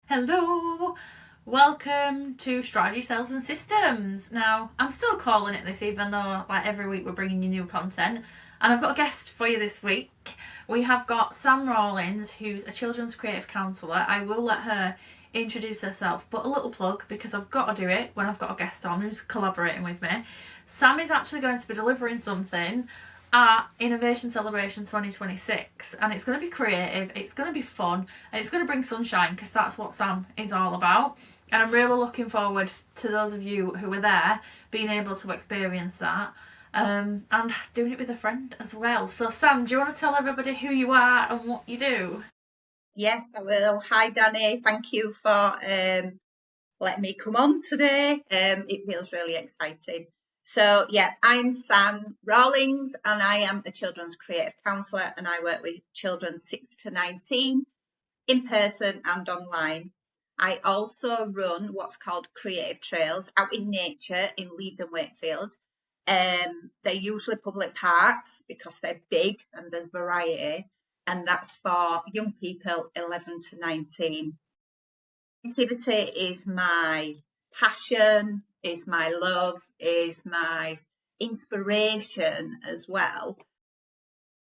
Hello, welcome to Strategy, Sales and Systems. Now, I'm still calling it this even though like every week we're bringing you new content, and I've got a guest for you this week. We have got Sam Rawlings, who's a children's creative counsellor. I will let her introduce herself, but a little plug because I've got to do it when I've got a guest on who's collaborating with me. Sam is actually going to be delivering something at Innovation Celebration 2026, and it's going to be creative, it's going to be fun, and it's going to bring sunshine because that's what Sam is all about. And I'm really looking forward to those of you who were there being able to experience that, and doing it with a friend as well. So Sam, do you want to tell everybody who you are and what you do? Yes, I will. Hi, Dani. Thank you for letting me come on today. It feels really exciting. So, yeah, I'm Sam Rawlings, and I am a children's creative counsellor, and I work with children 6 to 19 in person and online. I also run what's called creative trails out in nature in Leeds and Wakefield. They're usually public parks because they're big and there's variety, and that's for young people 11 to 19. Creativity is my passion, is my love, is my inspiration as well.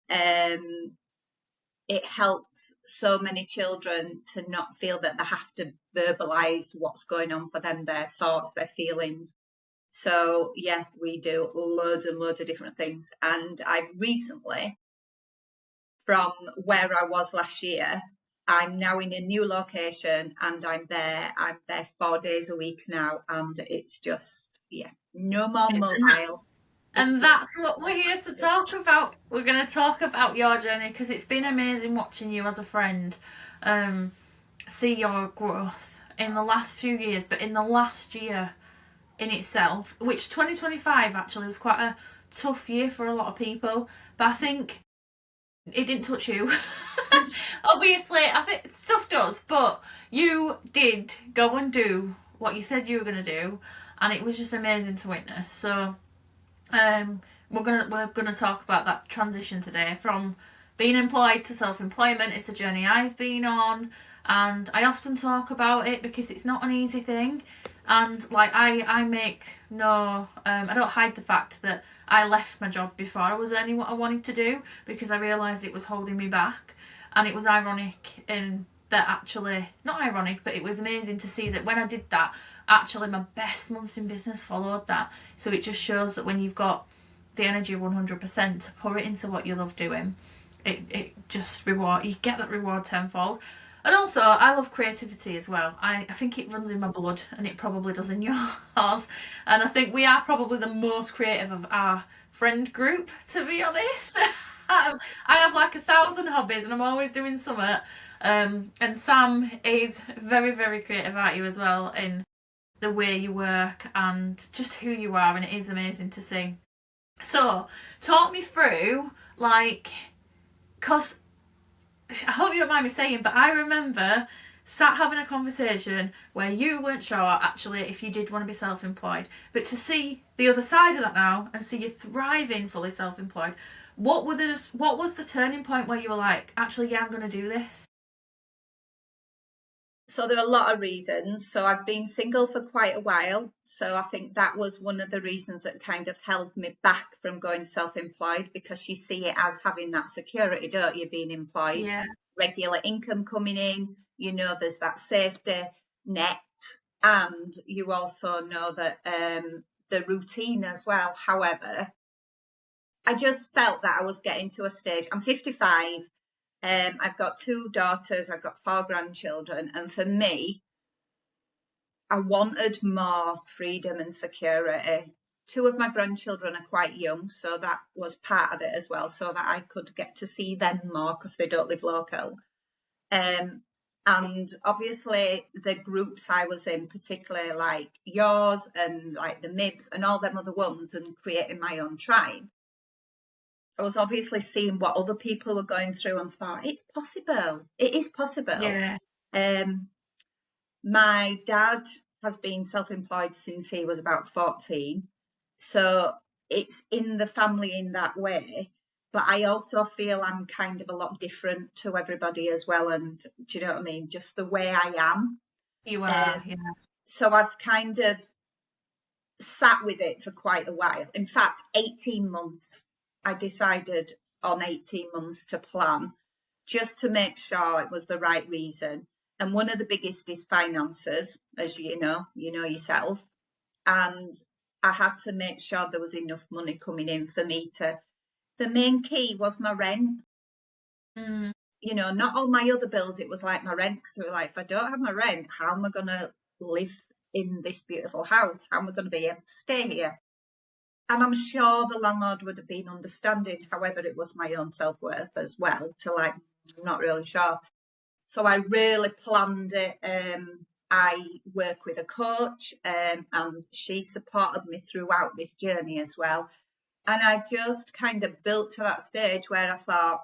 It helps so many children to not feel that they have to verbalise what's going on for them, their thoughts, their feelings. So, yeah, we do loads and loads of different things. And I've recently, from where I was last year, I'm now in a new location and I'm there 4 days a week now. And it's just, no more mobile. And that's what we're here to talk about. We're going to talk about your journey because it's been amazing watching you as a friend see your growth in the last few years, but in the last year in itself, which 2025 actually was quite a tough year for a lot of people, but I think it didn't touch you. Obviously, I think stuff does, but you did go and do what you said you were going to do, and it was just amazing to witness. So we're gonna talk about that transition today from being employed to self-employment. It's a journey I've been on, and I often talk about it because it's not an easy thing. And like I make no I don't hide the fact that I left my job before I was earning what I wanted to do because I realised it was holding me back. And it was ironic in that, actually not ironic, but it was amazing to see that when I did that, actually my best months in business followed that. So it just shows that when you've got the energy 100% to pour it into what you love doing, it just you get that reward tenfold. And also, I love creativity as well. I think it runs in my blood, and it probably does in yours. And I think we are probably the most creative of our friend group, to be honest. I have like 1,000 hobbies, and I'm always doing something. And Sam is very, very creative at you as well in the way you work and just who you are, and it is amazing to see. So, talk me through, because I hope you don't mind me saying, but I remember sat having a conversation where you weren't sure actually if you did want to be self-employed, but to see the other side of that now and see you thriving fully self-employed, what was the turning point where you were like, actually, yeah, I'm going to do this? So there are a lot of reasons. So I've been single for quite a while. So I think that was one of the reasons that kind of held me back from going self-employed, because you see it as having that security, don't you, being employed, Yeah. regular income coming in, there's that safety net, and you also know that the routine as well. However, I just felt that I was getting to a stage. I'm 55. I've got 2 daughters, I've got 4 grandchildren, and for me, I wanted more freedom and security. 2 of my grandchildren are quite young, so that was part of it as well, so that I could get to see them more because they don't live local. And obviously the groups I was in, particularly like yours and like the MIBs and all them other ones, and creating my own tribe, I was obviously seeing what other people were going through and thought, it's possible. It is possible. Yeah. My dad has been self-employed since he was about 14. So it's in the family in that way. But I also feel I'm kind of a lot different to everybody as well. And do you know what I mean? Just the way I am. You Um, are, yeah. so I've kind of sat with it for quite a while. In fact, 18 months. I decided on 18 months to plan just to make sure it was the right reason. And one of the biggest is finances, as you know yourself. And I had to make sure there was enough money coming in for me to. The main key was my rent. Mm. Not all my other bills, it was like my rent. So like, if I don't have my rent, how am I going to live in this beautiful house? How am I going to be able to stay here? And I'm sure the landlord would have been understanding. However, it was my own self-worth as well to like, I'm not really sure. So I really planned it. I work with a coach, and she supported me throughout this journey as well. And I just kind of built to that stage where I thought,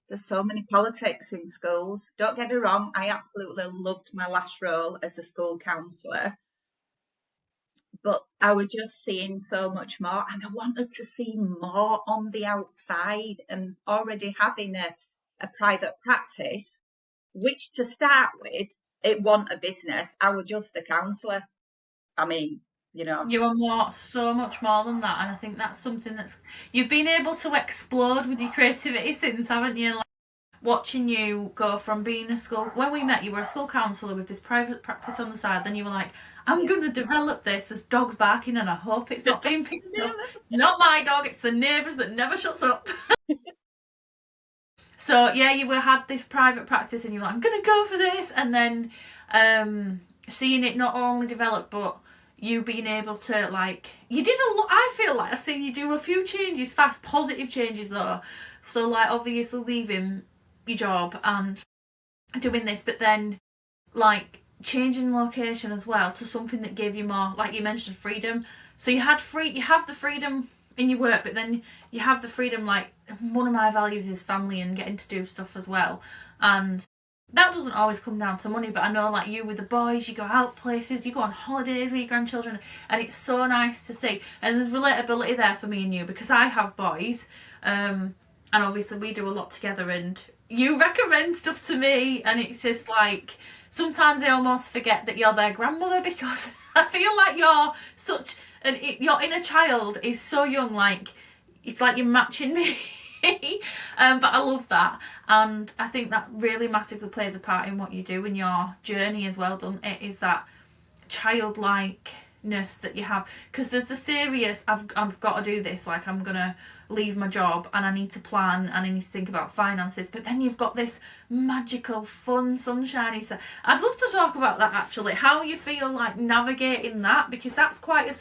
there's so many politics in schools. Don't get me wrong, I absolutely loved my last role as a school counsellor, but I was just seeing so much more, and I wanted to see more on the outside. And already having a private practice, which to start with, it wasn't a business. I was just a counsellor. I mean, You are so much more than that, and I think that's something that's you've been able to explode with your creativity since, haven't you? Like, watching you go from being a school when we met, you were a school counsellor with this private practice on the side. Then you were like, I'm yeah. gonna develop this. There's dogs barking, and I hope it's not being picked up. Not my dog. It's the neighbours that never shuts up. So yeah, you had this private practice, and you were like, I'm gonna go for this, and then seeing it not only develop, but you being able to like, you did a lot. I feel like I've seen you do a few changes, fast, positive changes though. So like, obviously leaving your job and doing this, but then like changing location as well to something that gave you more, like you mentioned, freedom. So you have the freedom in your work, but then you have the freedom, like one of my values is family and getting to do stuff as well. And that doesn't always come down to money, but I know like you with the boys, you go out places, you go on holidays with your grandchildren, and it's so nice to see. And there's relatability there for me and you, because I have boys, and obviously we do a lot together, and you recommend stuff to me, and it's just like, sometimes I almost forget that you're their grandmother, because I feel like you're such your inner child is so young, like it's like you're matching me. But I love that, and I think that really massively plays a part in what you do in your journey as well, doesn't it? Is that childlikeness that you have, because there's the serious, I've got to do this, like I'm gonna leave my job and I need to plan and I need to think about finances, but then you've got this magical, fun, sunshiny side. I'd love to talk about that actually, how you feel like navigating that, because that's quite it's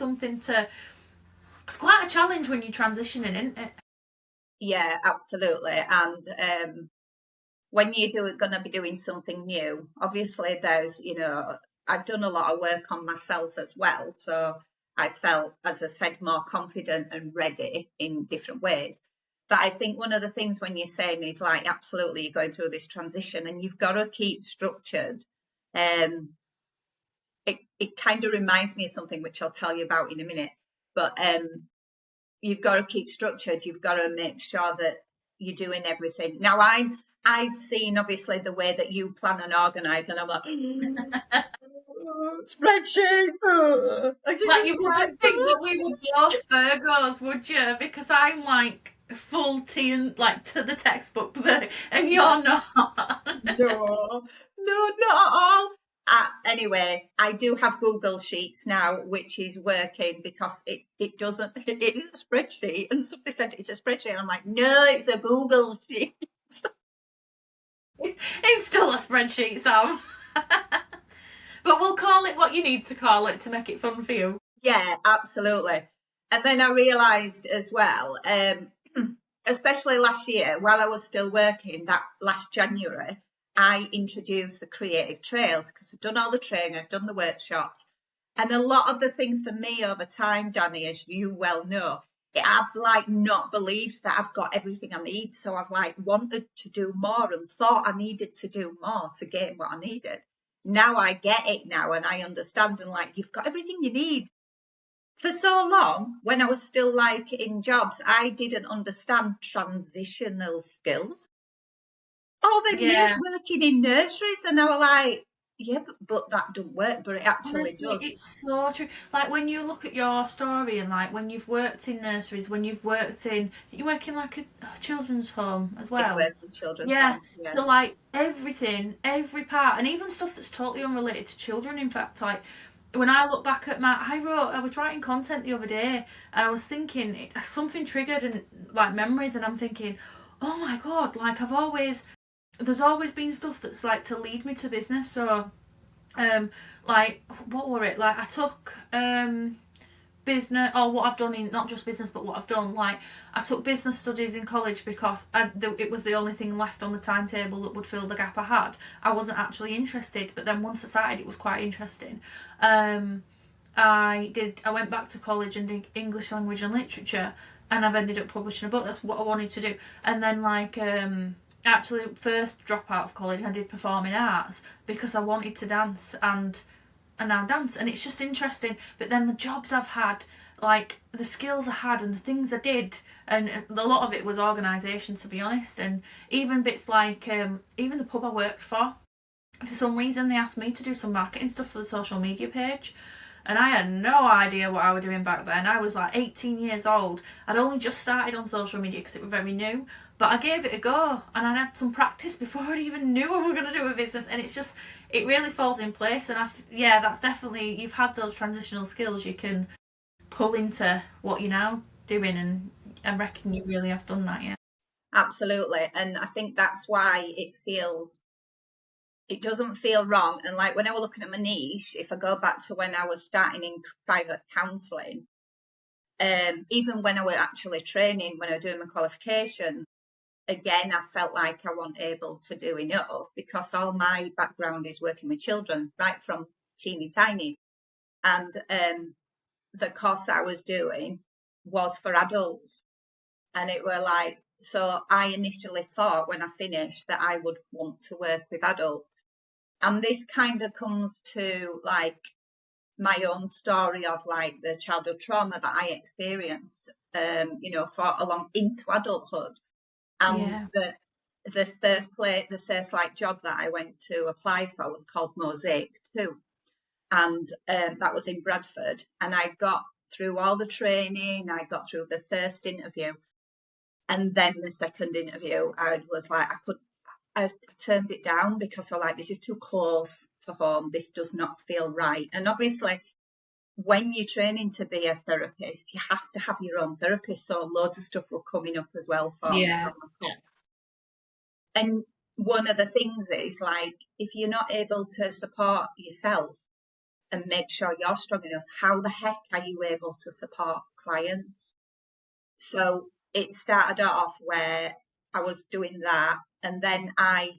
quite a challenge when you're transitioning, isn't it? Yeah, absolutely. And when you're going to be doing something new, obviously there's, I've done a lot of work on myself as well. So I felt, as I said, more confident and ready in different ways. But I think one of the things when you're saying is like, absolutely, you're going through this transition and you've got to keep structured. It kind of reminds me of something which I'll tell you about in a minute. But you've got to keep structured. You've got to make sure that you're doing everything. Now, I've seen obviously the way that you plan and organise, and I'm like, spreadsheets. Like, you wouldn't think that we would both Virgos, would you? Because I'm like full teen, like to the textbook, and you're not. No, not at all. Anyway, I do have Google Sheets now, which is working because it doesn't. It is a spreadsheet, and somebody said it's a spreadsheet, and I'm like, no, it's a Google Sheet. It's still a spreadsheet, Sam. But we'll call it what you need to call it to make it fun for you. Yeah, absolutely. And then I realised as well, especially last year, while I was still working, that last January, I introduced the creative trails because I've done all the training, I've done the workshops, and a lot of the things for me over time, Dani, as you well know, I've like not believed that I've got everything I need. So I've like wanted to do more and thought I needed to do more to gain what I needed. Now I get it now and I understand, and like, you've got everything you need. For so long, when I was still like in jobs, I didn't understand transitional skills. All the years Yeah. working in nurseries, and I was like, yeah, but that don't work, but it actually Honestly, does. it's so true. Like when you look at your story and like when you've worked in nurseries, when you've worked in, you work in like a children's home as It well. works in children's Yeah. homes, yeah. So like everything, every part, and even stuff that's totally unrelated to children. In fact, like when I look back at I was writing content the other day, and I was thinking something triggered and like memories, and I'm thinking, oh my god, like there's always been stuff that's like to lead me to business. So like what were it like I took business, or what I've done in not just business but what I've done, like I took business studies in college because it was the only thing left on the timetable that would fill the gap I had. I wasn't actually interested, but then once I started it was quite interesting. I went back to college and did English language and literature, and I've ended up publishing a book. That's what I wanted to do. And then actually first drop out of college I did performing arts because I wanted to dance, and I now dance, and it's just interesting. But then the jobs I've had, like the skills I had and the things I did, and a lot of it was organisation, to be honest. And even bits like even the pub I worked for some reason they asked me to do some marketing stuff for the social media page, and I had no idea what I was doing back then. I was like 18 years old. I'd only just started on social media because it was very new, but I gave it a go, and I had some practice before I even knew I was going to do a business. And it's just, it really falls in place. And yeah, that's definitely, you've had those transitional skills you can pull into what you're now doing, and I reckon you really have done that. Yeah. Absolutely. And I think that's why it doesn't feel wrong. And like when I was looking at my niche, if I go back to when I was starting in private counselling, even when I was actually training, when I was doing my qualification, again, I felt like I wasn't able to do enough because all my background is working with children, right from teeny tinies. And the course that I was doing was for adults. And it were like, so I initially thought when I finished that I would want to work with adults. And this kind of comes to like my own story of like the childhood trauma that I experienced, for along into adulthood. And Yeah. the first like job that I went to apply for was called Mosaic 2. And that was in Bradford. And I got through all the training, I got through the first interview. And then the second interview, I was like, I turned it down because I was like, this is too close to home. This does not feel right. And obviously, when you're training to be a therapist, you have to have your own therapist. So loads of stuff were coming up as well from Yeah. the course. And one of the things is like, if you're not able to support yourself and make sure you're strong enough, how the heck are you able to support clients? So it started off where I was doing that. And then I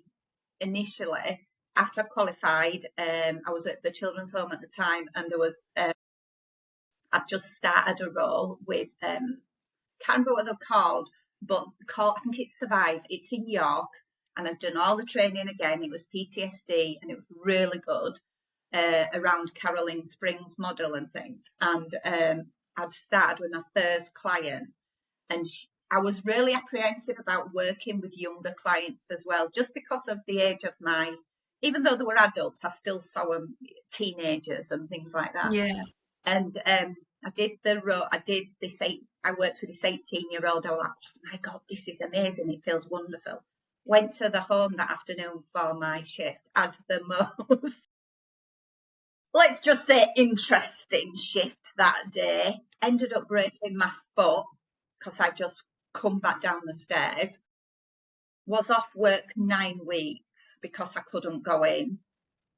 initially, after I qualified, I was at the children's home at the time, and there was, I'd just started a role with, can't remember what they're called, but I think it's Survive. It's in York, and I'd done all the training again. It was PTSD, and it was really good around Caroline Spring's model and things. And I'd started with my first client, and I was really apprehensive about working with younger clients as well, just because of the age of even though they were adults, I still saw them teenagers and things like that. Yeah. And I worked with this 18-year-old. I was like, oh my God, this is amazing. It feels wonderful. Went to the home that afternoon for my shift, had the most, let's just say, interesting shift that day. Ended up breaking my foot because I just come back down the stairs. Was off work 9 weeks because I couldn't go in,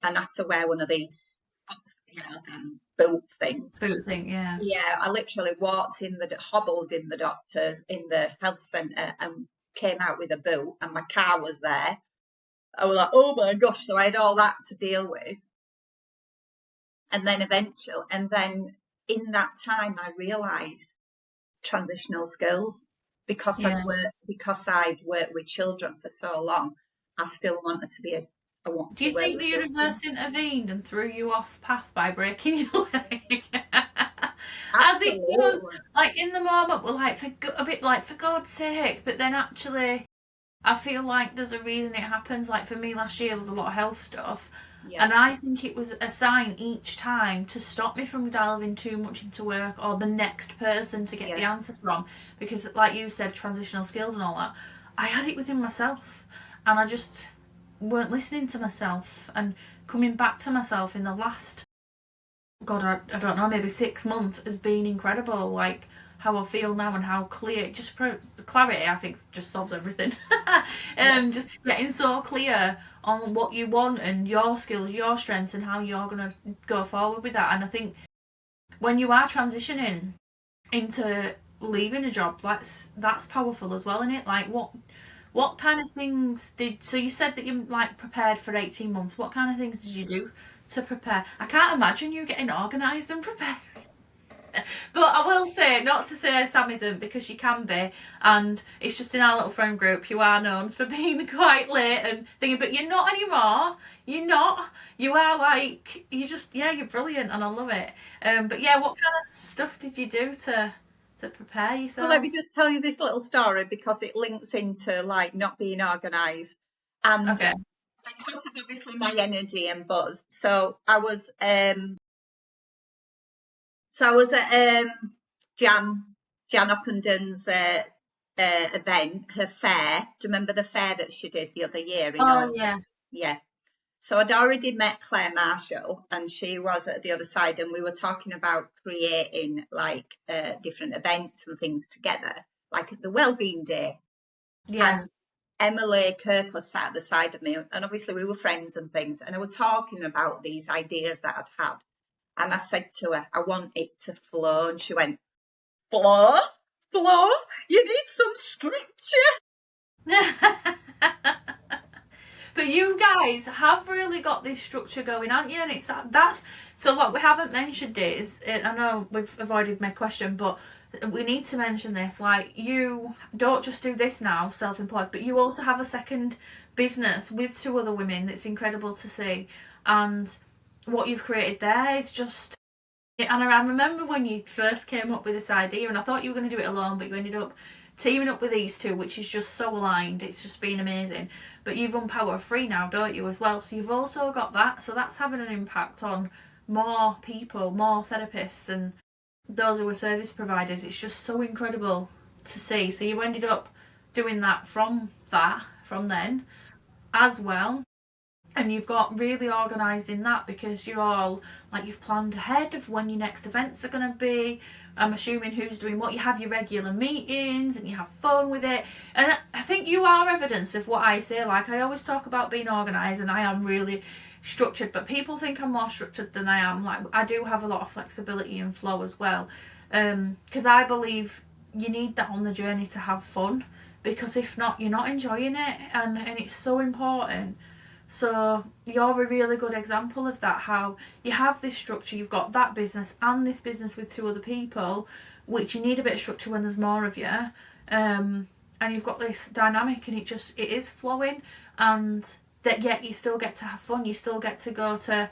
and had to wear one of these, boot things. Boot thing, yeah. Yeah, I literally hobbled in the doctors in the health centre and came out with a boot, and my car was there. I was like, oh my gosh, so I had all that to deal with. And then in that time, I realised transitional skills because Yeah. I'd worked with children for so long. I still wanted to be Do you think the universe intervened and threw you off path by breaking your leg? As it does, like in the moment, we're like, for God's sake, but then actually, I feel like there's a reason it happens. Like for me last year was a lot of health stuff. Yeah, And I think it was a sign each time to stop me from delving too much into work or the next person to get the yeah, answer from. Because, like you said, transitional skills and all that, I had it within myself. And I just weren't listening to myself and coming back to myself in the last, God, I don't know, maybe 6 months has been incredible. Like, how I feel now and how clear, just the clarity, I think, just solves everything. yeah. Just getting so clear on what you want and your skills, your strengths, and how you're going to go forward with that. And I think when you are transitioning into leaving a job, that's powerful as well, isn't it? Like, what kind of things did, so you said that you like prepared for 18 months. What kind of things did you do to prepare? I can't imagine you getting organised and prepared. But I will say, not to say Sam isn't, because she can be, and it's just in our little friend group, you are known for being quite late and thinking, but you're not anymore. You're not. You are like, you just, yeah, you're brilliant and I love it. But yeah, what kind of stuff did you do to prepare Well, let yourself? me just tell you this little story because it links into like not being organised and Okay. because of obviously my energy and buzz. So I was at Jan Ockendon's event, her fair. Do you remember the fair that she did the other year in Oh yeah. August? Yeah. So I'd already met Claire Marshall, and she was at the other side, and we were talking about creating like different events and things together, like at the Wellbeing Day. Yeah. And Emily Kirk was sat at the side of me, and obviously we were friends and things, and I were talking about these ideas that I'd had. And I said to her, I want it to flow. And she went, Flow? Flow? You need some structure. But you guys have really got this structure going, aren't you? And it's that's so. What we haven't mentioned is, I know we've avoided my question, but we need to mention this. Like, you don't just do this now, self-employed, but you also have a second business with two other women. That's incredible to see, and what you've created there is just. And I remember when you first came up with this idea, and I thought you were going to do it alone, but you ended up teaming up with these two, which is just so aligned. It's just been amazing. But you've run Power Free now, don't you, as well? So you've also got that. So that's having an impact on more people, more therapists, and those who are service providers. It's just so incredible to see. So you ended up doing from then as well, and you've got really organised in that because you're all like, you've planned ahead of when your next events are going to be. I'm assuming who's doing what. You have your regular meetings and you have fun with it, and I think you are evidence of what I say. Like, I always talk about being organised, and I am really structured, but people think I'm more structured than I am. Like, I do have a lot of flexibility and flow as well, because I believe you need that on the journey to have fun, because if not, you're not enjoying it, and it's so important. So you're a really good example of that, how you have this structure, you've got that business and this business with two other people, which you need a bit of structure when there's more of you. And you've got this dynamic, and it is flowing, and that yet you still get to have fun, you still get to go to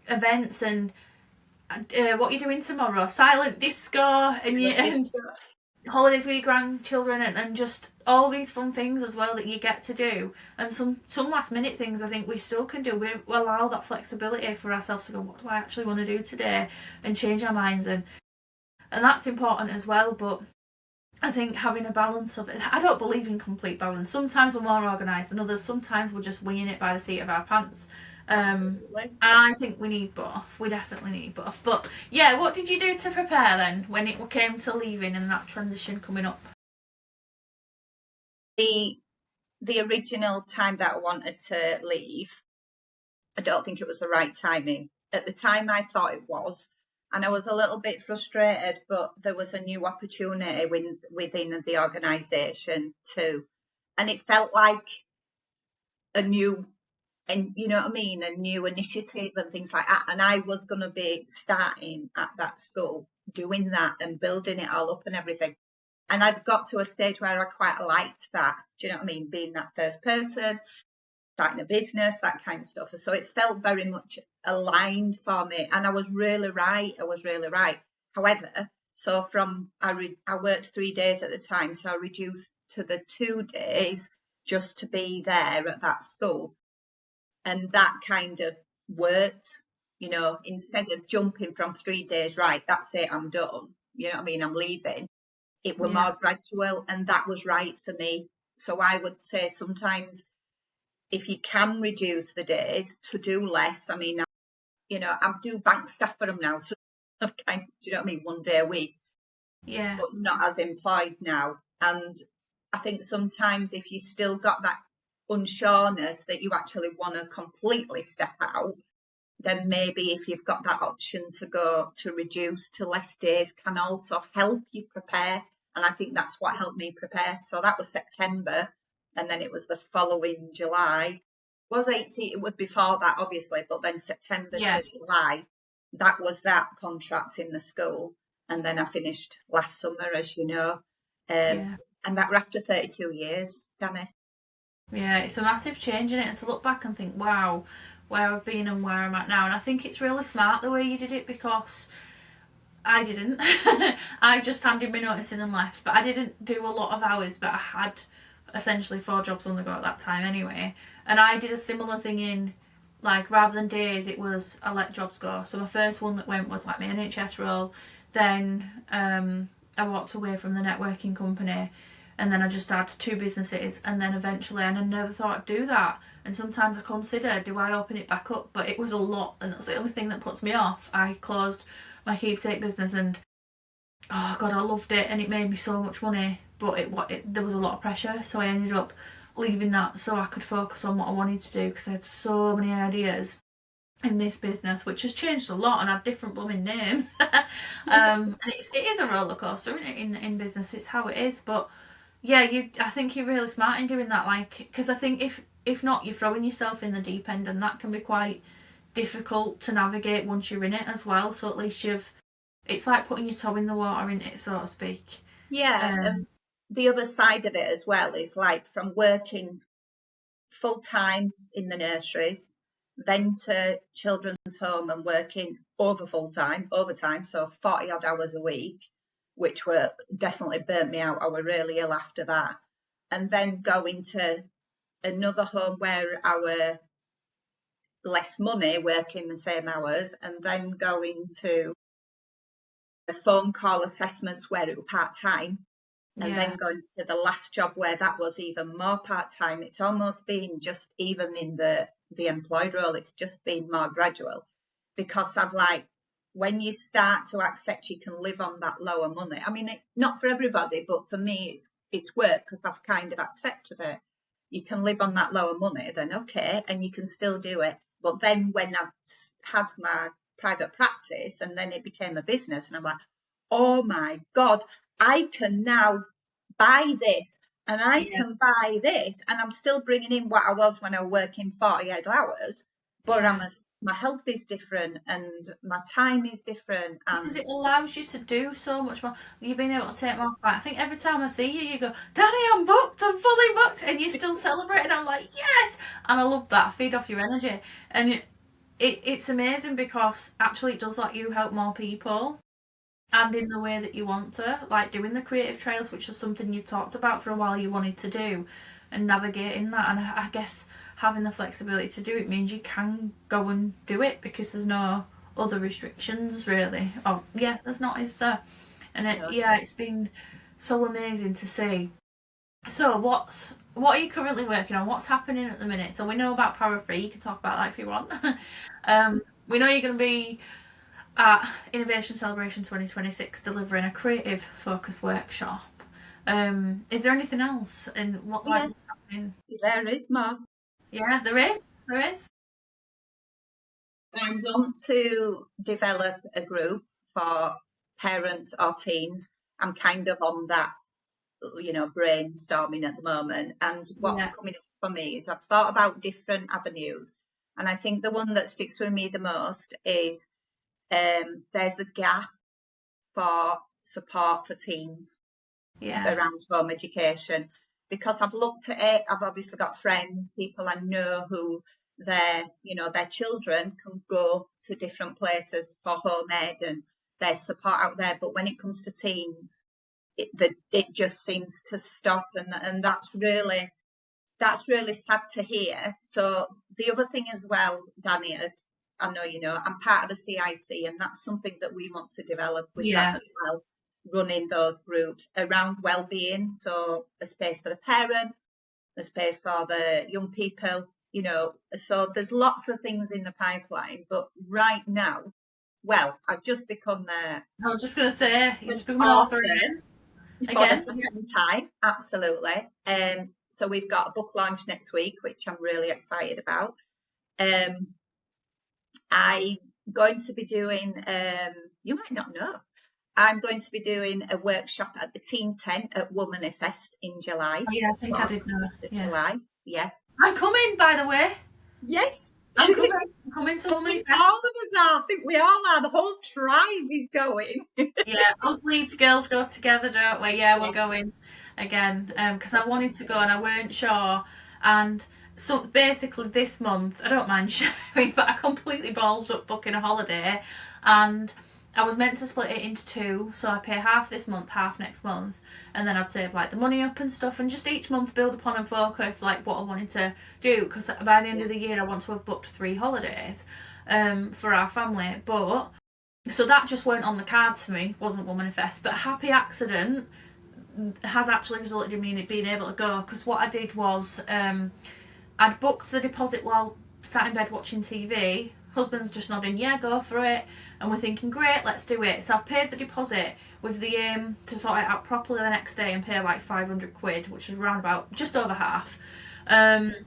events and what are you doing tomorrow? Silent disco, and holidays with your grandchildren, and just all these fun things as well that you get to do, and some last minute things I think we still can do. We allow that flexibility for ourselves to go, what do I actually want to do today, and change our minds, and that's important as well. But I think having a balance of it, I don't believe in complete balance. Sometimes we're more organised than others, sometimes we're just winging it by the seat of our pants. Absolutely. And I think we need both. We definitely need both. But yeah, what did you do to prepare then when it came to leaving and that transition coming up? The original time that I wanted to leave, I don't think it was the right timing. At the time, I thought it was, and I was a little bit frustrated, but there was a new opportunity within the organisation too. And it felt like a new, and you know what I mean, a new initiative and things like that. And I was going to be starting at that school, doing that and building it all up and everything. And I'd got to a stage where I quite liked that. Do you know what I mean? Being that first person, starting a business, that kind of stuff. So it felt very much aligned for me. And I was really right. However, I worked 3 days at the time, so I reduced to the 2 days just to be there at that school. And that kind of worked, instead of jumping from 3 days, right, that's it, I'm done. You know what I mean? I'm leaving. It were Yeah. more gradual, and that was right for me. So I would say sometimes if you can reduce the days to do less, I mean, I do bank staff for them now, so I'm kind of, do you know what I mean, 1 day a week, Yeah. but not as employed now. And I think sometimes if you still got that unsureness that you actually want to completely step out, then maybe if you've got that option to go to reduce to less days can also help you prepare. And I think that's what helped me prepare. So that was September, and then it was the following July. It was 18, it was before that obviously, but then September Yeah. to July, that was that contract in the school. And then I finished last summer, as you know. Yeah. And that were after 32 years, Danny. Yeah, it's a massive change in it, and to look back and think, wow, where I've been and where I'm at now. And I think it's really smart the way you did it, because I didn't. I just handed my notice in and left, but I didn't do a lot of hours, but I had essentially 4 jobs on the go at that time anyway. And I did a similar thing in, like, rather than days, it was I let jobs go. So my first one that went was like my NHS role. Then I walked away from the networking company, and then I just had 2 businesses, and then eventually, and I never thought I'd do that. And sometimes I consider, do I open it back up? But it was a lot, and that's the only thing that puts me off. I closed my keepsake business, and oh god, I loved it, and it made me so much money, but there was a lot of pressure, so I ended up leaving that so I could focus on what I wanted to do, because I had so many ideas in this business, which has changed a lot and had different blooming names. And it is a roller coaster, isn't it? In business, it's how it is. But yeah, I think you're really smart in doing that, like, because I think if not, you're throwing yourself in the deep end, and that can be quite difficult to navigate once you're in it as well. So at least it's like putting your toe in the water, in it, so to speak. Yeah. The other side of it as well is like from working full time in the nurseries, then to children's home and working overtime, so 40 odd hours a week, which were definitely burnt me out. I was really ill after that. And then going to another home where I were less money, working the same hours, and then going to the phone call assessments where it was part time, and Yeah. then going to the last job where that was even more part time. It's almost been just, even in the employed role, it's just been more gradual, because I've like, when you start to accept you can live on that lower money. I mean, not for everybody, but for me, it's work, because I've kind of accepted it. You can live on that lower money, then okay, and you can still do it. But then when I've had my private practice and then it became a business, and I'm like, oh my God, I can now buy this and I Yeah. can buy this, and I'm still bringing in what I was when I was working 48 hours, but Yeah. my health is different and my time is different. Because And it allows you to do so much more. You've been able to take more part. I think every time I see you, you go, Danny, I'm booked, I'm fully booked, and you still celebrate. And I'm like, yes! And I love that. I feed off your energy. And it's amazing, because actually it does let you help more people, and in the way that you want to, like doing the creative trails, which was something you talked about for a while you wanted to do, and navigating that. And I guess having the flexibility to do it means you can go and do it, because there's no other restrictions really. Oh yeah, there's not, is there? And it's been so amazing to see. So what are you currently working on? What's happening at the minute? So we know about Power Free, you can talk about that if you want. We know you're going to be at Innovation Celebration 2026 delivering a creative focus workshop. Is there anything else in what's happening? there is more. Yeah, there is. I want to develop a group for parents or teens. I'm kind of on that, brainstorming at the moment. And what's Yeah. coming up for me is I've thought about different avenues. And I think the one that sticks with me the most is there's a gap for support for teens Yeah. around home education, because I've looked at it. I've obviously got friends, people I know who their children can go to different places for home ed and there's support out there. But when it comes to teens, it just seems to stop, and that's really that's really sad to hear. So the other thing as well, Dani, as I know you know, I'm part of the CIC, and that's something that we want to develop with that as well, running those groups around well-being. So a space for the parent, a space for the young people, you know. So there's lots of things in the pipeline, but right now, well, I've just become I was just going to say, you just become an author author again. for the second time, absolutely. So we've got a book launch next week, which I'm really excited about. I'm going to be doing, you might not know, I'm going to be doing a workshop at the Team Tent at Woman Fest in July. Oh, yeah, I think I did know. July, yeah. I'm coming, by the way. Yes. I'm coming to Woman Fest. All of us are. I think we all are. The whole tribe is going. Yeah, us Leeds girls go together, don't we? Yeah, we're going again because I wanted to go and I weren't sure. And so basically this month, I don't mind sharing, but I completely balls up booking a holiday, and I was meant to split it into two, so I pay half this month, half next month, and then I'd save like the money up and stuff, and just each month build upon and focus like what I wanted to do, because by the end of the year I want to have booked 3 holidays for our family. But so that just weren't on the cards for me, wasn't Woman Fest, but a happy accident has actually resulted in me being able to go, because what I did was I'd booked the deposit while sat in bed watching TV. Husband's just nodding, yeah, go for it. And we're thinking, great, let's do it. So I've paid the deposit with the aim to sort it out properly the next day and pay like 500 quid, which is around about just over half. And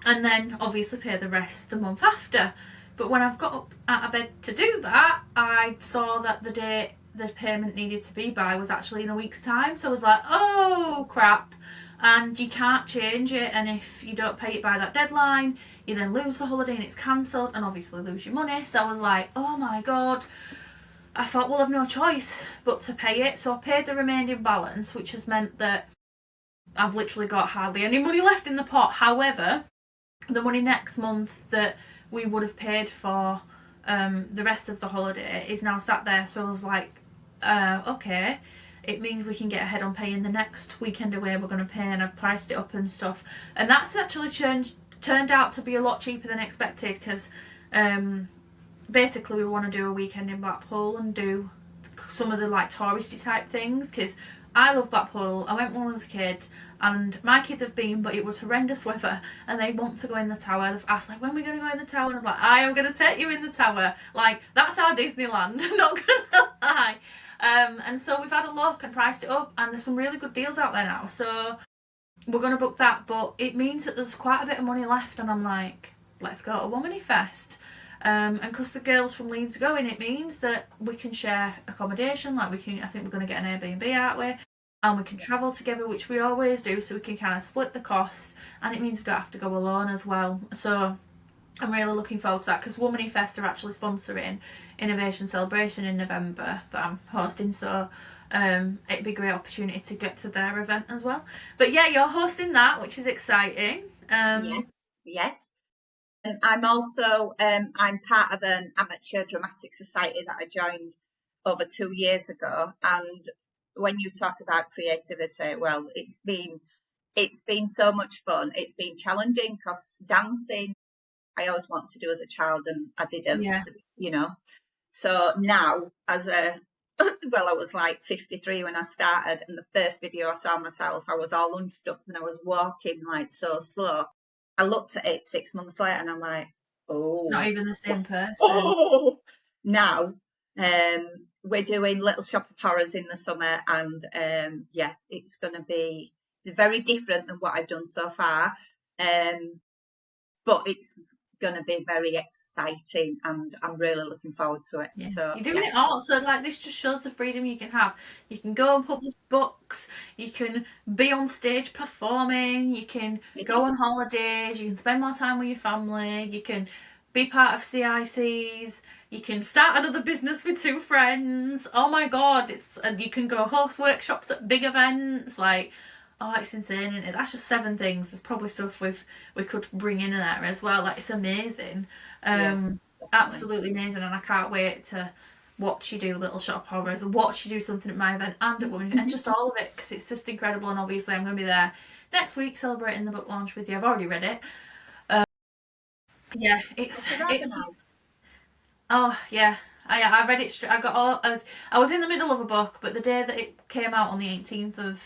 then obviously pay the rest the month after. But when I've got up out of bed to do that, I saw that the date the payment needed to be by was actually in a week's time. So I was like, oh crap. And you can't change it, and if you don't pay it by that deadline, you then lose the holiday and it's cancelled, and obviously lose your money. So I was like, oh my god. I thought, well, I've no choice but to pay it. So I paid the remaining balance, which has meant that I've literally got hardly any money left in the pot. However, the money next month that we would have paid for the rest of the holiday is now sat there. So I was like, okay, it means we can get ahead on paying the next weekend away we're going to pay, and I've priced it up and stuff. And that's actually turned out to be a lot cheaper than expected, because basically we want to do a weekend in Blackpool and do some of the like touristy type things, because I love Blackpool. I went when I was a kid, and my kids have been, but it was horrendous weather, and they want to go in the tower. They've asked like, when are we going to go in the tower? And I'm like, I am going to take you in the tower. Like, that's our Disneyland. I'm not gonna lie. And so we've had a look and priced it up, and there's some really good deals out there now, so we're going to book that. But it means that there's quite a bit of money left, and I'm like, let's go to Woman Fest. And because the girls from Leeds are going, it means that we can share accommodation. Like, I think we're going to get an Airbnb, aren't we? And we can travel together, which we always do, so we can kind of split the cost, and it means we don't have to go alone as well. So I'm really looking forward to that, because Woman Fest are actually sponsoring Innovation Celebration in November that I'm hosting, so it'd be a great opportunity to get to their event as well. But yeah, you're hosting that, which is exciting. Yes. And I'm also I'm part of an amateur dramatic society that I joined over 2 years ago, and when you talk about creativity, well, it's been so much fun. It's been challenging, because dancing I always wanted to do as a child, and I didn't, you know. So now, as a well, I was like 53 when I started, and the first video I saw myself, I was all hunched up and I was walking like so slow. I looked at it 6 months later and I'm like, oh, not even the same person. Oh, now we're doing Little Shop of Horrors in the summer, and it's very different than what I've done so far, but it's going to be very exciting, and I'm really looking forward to it. Yeah. So you're doing it all, so like this just shows the freedom you can have. You can go and publish books, you can be on stage performing, you can go on holidays, you can spend more time with your family, you can be part of CICs, you can start another business with 2 friends. Oh my god, you can go host workshops at big events. Like, oh, it's insane, isn't it? That's just 7 things. There's probably stuff we could bring in there as well. Like, it's amazing. Absolutely amazing, and I can't wait to watch you do Little Shop of Horrors, and watch you do something at my event and at Women, and just all of it, because it's just incredible. And obviously I'm going to be there next week celebrating the book launch with you. I've already read it. Yeah, it's just, oh yeah. I read it straight. I was in the middle of a book, but the day that it came out on the 18th of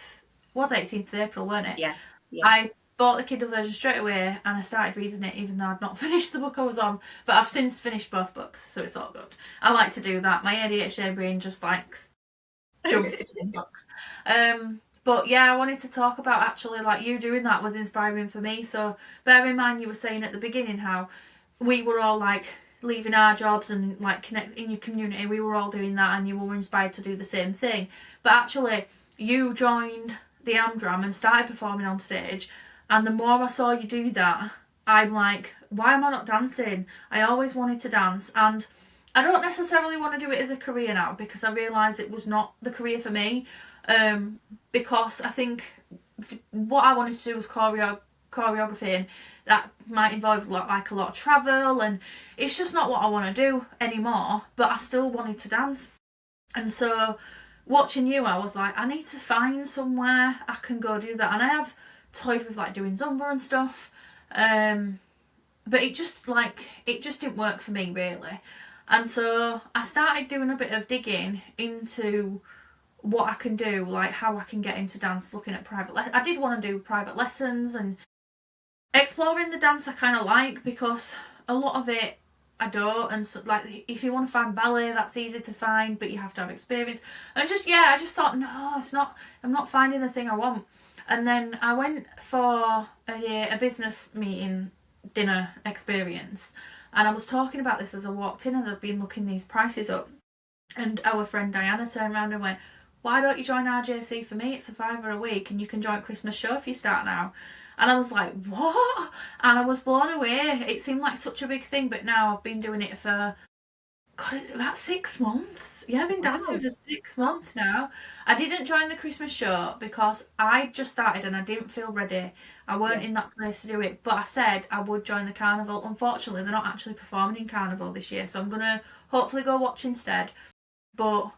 April, weren't it? Yeah, yeah. I bought the Kindle version straight away and I started reading it even though I'd not finished the book I was on. But I've since finished both books, so it's all good. I like to do that. My ADHD brain just likes jumps between books. But yeah, I wanted to talk about actually like you doing that was inspiring for me. So bear in mind you were saying at the beginning how we were all like leaving our jobs and like connect in your community. We were all doing that and you were inspired to do the same thing. But actually you joined the Amdram and started performing on stage, and the more I saw you do that, I'm like, why am I not dancing? I always wanted to dance, and I don't necessarily want to do it as a career now because I realised it was not the career for me. Because I think what I wanted to do was choreography, and that might involve a lot of travel, and it's just not what I want to do anymore. But I still wanted to dance, and so watching you, I was like, I need to find somewhere I can go do that. And I have toyed with like doing Zumba and stuff, but it just didn't work for me really. And so I started doing a bit of digging into what I can do, like how I can get into dance, looking at I did want to do private lessons and exploring the dance I kind of like, because a lot of it I don't, and so, like if you want to find ballet, that's easy to find, but you have to have experience. And I just thought, no, it's not. I'm not finding the thing I want. And then I went for a business meeting dinner experience, and I was talking about this as I walked in, and I'd been looking these prices up, and our friend Diana turned around and went, "Why don't you join RJC for me? It's a £5 a week, and you can join Christmas show if you start now." And I was like, what? And I was blown away. It seemed like such a big thing, but now I've been doing it for, God, it's about 6 months. Yeah, I've been dancing for 6 months now. I didn't join the Christmas show because I just started and I didn't feel ready. I weren't in that place to do it. But I said I would join the carnival. Unfortunately, they're not actually performing in carnival this year, so I'm going to hopefully go watch instead. But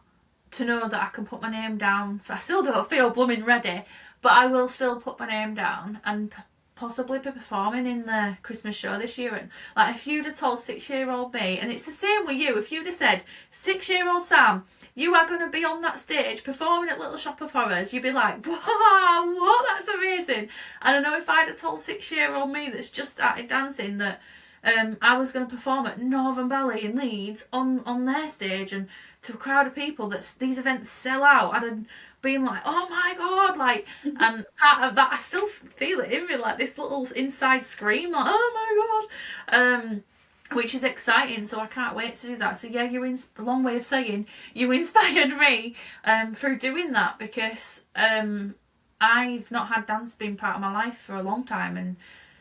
to know that I can put my name down, I still don't feel blooming ready, but I will still put my name down and possibly be performing in the Christmas show this year. And like, if you'd have told 6-year-old me, and it's the same with you, if you'd have said 6-year-old Sam, you are going to be on that stage performing at Little Shop of Horrors, you'd be like, wow, what? That's amazing. And I know if I'd have told 6-year-old me that's just started dancing that I was going to perform at Northern Ballet in Leeds on their stage and to a crowd of people that these events sell out, I'd have been like, oh my God, like, and part of that, I still feel it in me, like this little inside scream, like, oh my God, which is exciting, so I can't wait to do that. So yeah, a long way of saying you inspired me through doing that, because I've not had dance being part of my life for a long time, and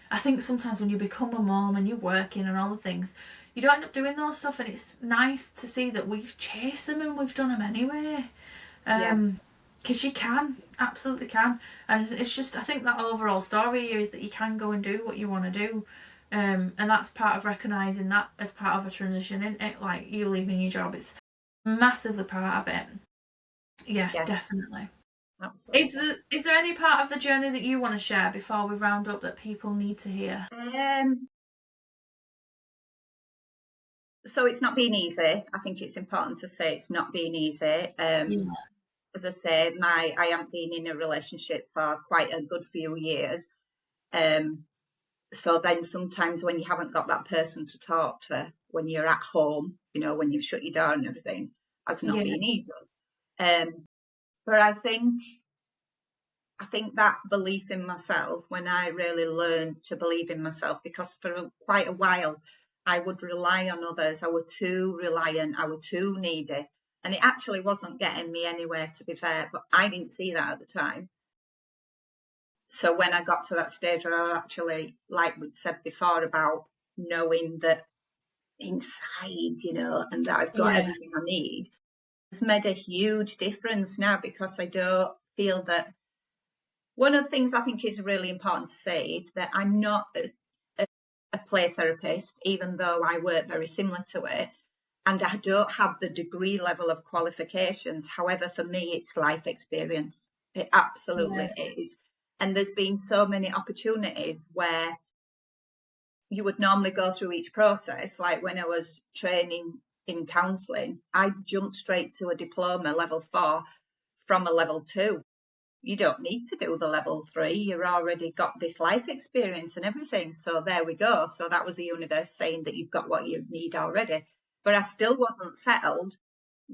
I think sometimes when you become a mom and you're working and all the things, you don't end up doing those stuff, and it's nice to see that we've chased them and we've done them anyway. Because you can, absolutely can. And it's just, I think that overall story here is that you can go and do what you want to do. And that's part of recognising that as part of a transition, isn't it? Like, you leaving your job, it's massively part of it. Yeah, definitely. Absolutely. Is there any part of the journey that you want to share before we round up that people need to hear? So it's not been easy. I think it's important to say it's not been easy. As I say, I haven't been in a relationship for quite a good few years. So then sometimes when you haven't got that person to talk to, when you're at home, when you've shut your door and everything, that's not been easy. But I think that belief in myself, when I really learned to believe in myself, because for quite a while I would rely on others. I was too reliant. I was too needy. And it actually wasn't getting me anywhere, to be fair, but I didn't see that at the time. So when I got to that stage where I actually, like we'd said before, about knowing that inside, and that I've got everything I need, it's made a huge difference now, because I don't feel that. One of the things I think is really important to say is that I'm not a play therapist, even though I work very similar to it, and I don't have the degree level of qualifications. However, for me, it's life experience. It absolutely is. And there's been so many opportunities where you would normally go through each process. Like when I was training in counselling, I jumped straight to a diploma level 4 from a level 2. You don't need to do the level 3. You've already got this life experience and everything. So there we go. So that was the universe saying that you've got what you need already. But I still wasn't settled.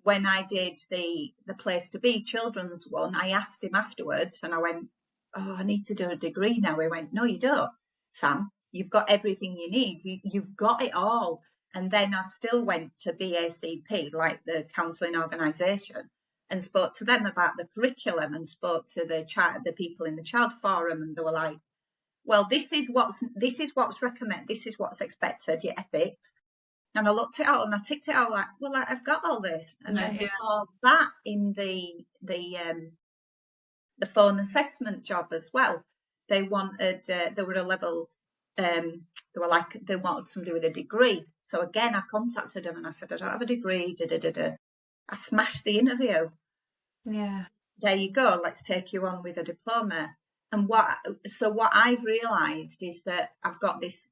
When I did the place to be children's one, I asked him afterwards and I went, oh, I need to do a degree now. He went, no, you don't, Sam. You've got everything you need. You've got it all. And then I still went to BACP, like the counselling organisation, and spoke to them about the curriculum and spoke to the people in the child forum, and they were like, well, this is what's recommended, this is what's expected, your ethics. And I looked it all and I ticked it all like, well, I've got all this. And then before that, in the phone assessment job as well, they wanted they were a level they wanted somebody with a degree. So again, I contacted them and I said, I don't have a degree. I smashed the interview. Yeah. There you go. Let's take you on with a diploma. And what I've realised is that I've got this.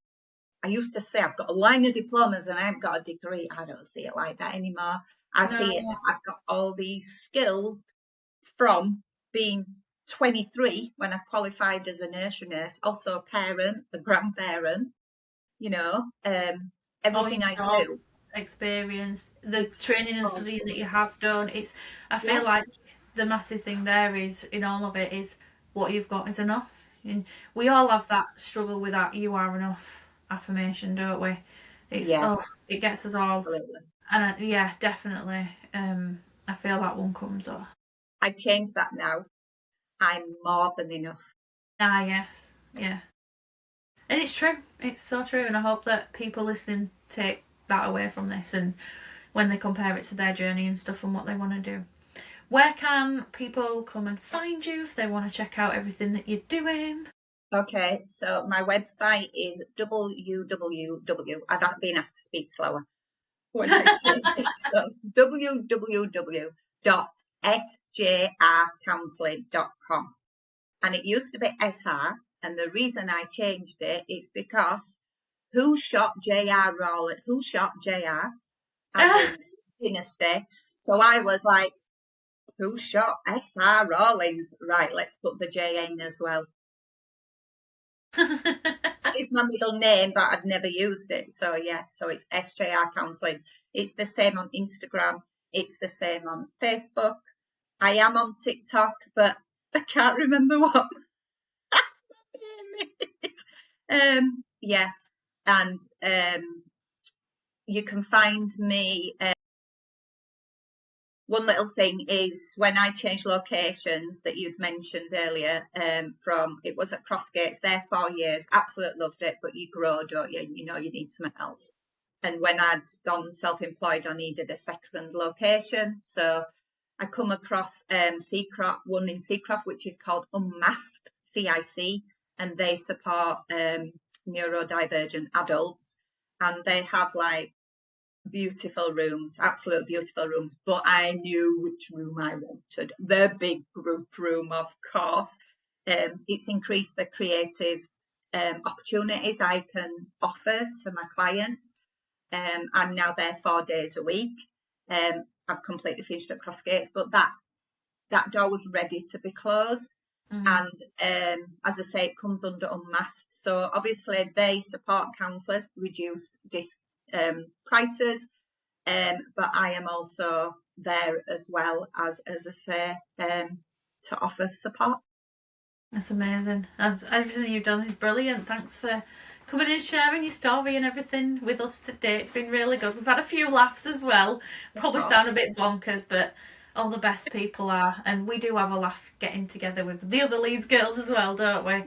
I used to say I've got a line of diplomas and I haven't got a degree. I don't see it like that anymore. I see it that I've got all these skills from being 23 when I qualified as a nursery nurse, also a parent, a grandparent, everything I do. Experience, the training and studying that you have done. I feel like the massive thing there is, in all of it, is what you've got is enough. And we all have that struggle with that you are enough affirmation, don't we? It gets us all. Absolutely. And definitely. I feel that one comes up. I've changed that now. I'm more than enough. Yes. Yeah. And it's true. It's so true. And I hope that people listening take that away from this, and when they compare it to their journey and stuff and what they want to do. Where can people come and find you if they want to check out everything that you're doing? Okay, so my website is www. I've been asked to speak slower. When I say it, so www.sjrcounselling.com. And it used to be SR, and the reason I changed it is because who shot J.R. Rawlings? Who shot J.R. as in Dynasty? So I was like, who shot S.R. Rawlings? Right, let's put the J in as well. It's my middle name, but I've never used it. So it's SJR Counselling. It's the same on Instagram. It's the same on Facebook. I am on TikTok, but I can't remember what. And you can find me. One little thing is when I changed locations that you'd mentioned earlier, it was at Crossgates there 4 years, absolutely loved it, but you grow, don't you? You know, you need something else. And when I'd gone self-employed, I needed a second location. So I come across one in Seacroft, which is called Unmasked, CIC, and they support neurodivergent adults. And they have like beautiful rooms, absolute beautiful rooms, but I knew which room I wanted, the big group room, of course. It's increased the creative opportunities I can offer to my clients. I'm now there 4 days a week. I've completely finished at Crossgates, but that door was ready to be closed. And as I say, it comes under Unmasked. So obviously they support counsellors, reduced prices, but I am also there as well as I say, to offer support. That's amazing. Everything you've done is brilliant. Thanks for coming and sharing your story and everything with us today. It's been really good. We've had a few laughs as well. Probably sound a bit bonkers, but all the best people are, and we do have a laugh getting together with the other Leeds girls as well, don't we?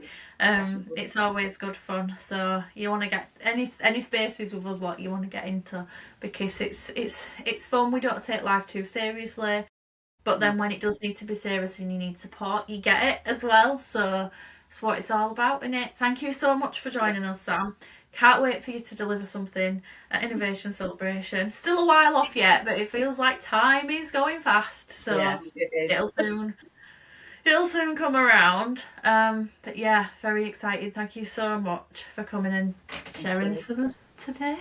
It's always good fun. So you want to get any spaces with us, what you want to get into, because it's fun. We don't take life too seriously, but then when it does need to be serious and you need support, you get it as well. So it's what it's all about, isn't it? Thank you so much for joining us, Sam. Can't wait for you to deliver something at Innovation Celebration. Still a while off yet, but it feels like time is going fast. So it'll soon. He'll soon come around. But yeah, very excited. Thank you so much for coming and sharing this with us today.